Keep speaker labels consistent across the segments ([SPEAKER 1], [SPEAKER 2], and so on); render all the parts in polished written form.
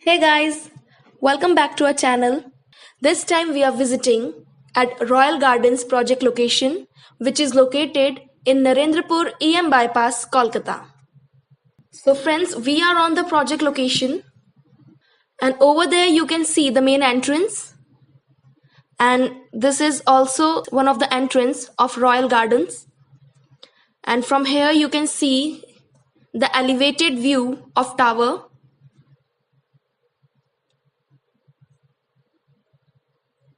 [SPEAKER 1] Hey guys, welcome back to our channel. This time we are visiting at Royal Gardens project location, which is located in Narendrapur EM Bypass Kolkata. So friends, we are on the project location and over there you can see the main entrance, and this is also one of the entrance of Royal Gardens, and from here you can see the elevated view of tower.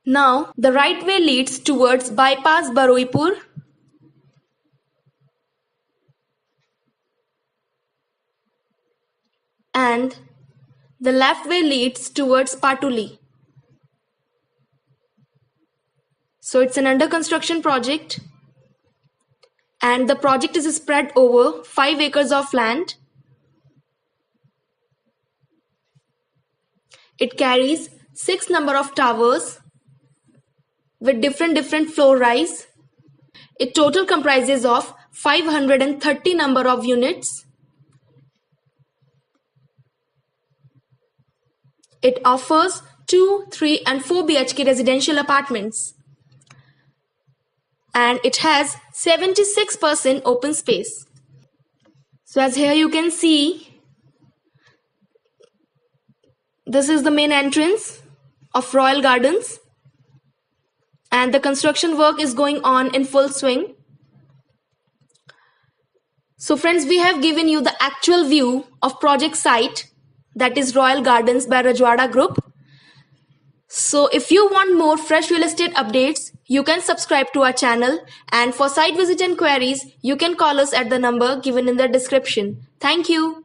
[SPEAKER 1] Now, the right way leads towards Bypass Baruipur, and the left way leads towards Patuli. So it's an under construction project, and the project is spread over 5 acres of land. It carries 6 number of towers with different floor rise. It total comprises of 530 number of units. It offers 2, 3 and 4 BHK residential apartments. And it has 76% open space. So as here you can see, this is the main entrance of Royal Gardens. And the construction work is going on in full swing. So friends, we have given you the actual view of project site, that is Royal Gardens by Rajwada Group. So if you want more fresh real estate updates, you can subscribe to our channel, and for site visit and queries, you can call us at the number given in the description. Thank you.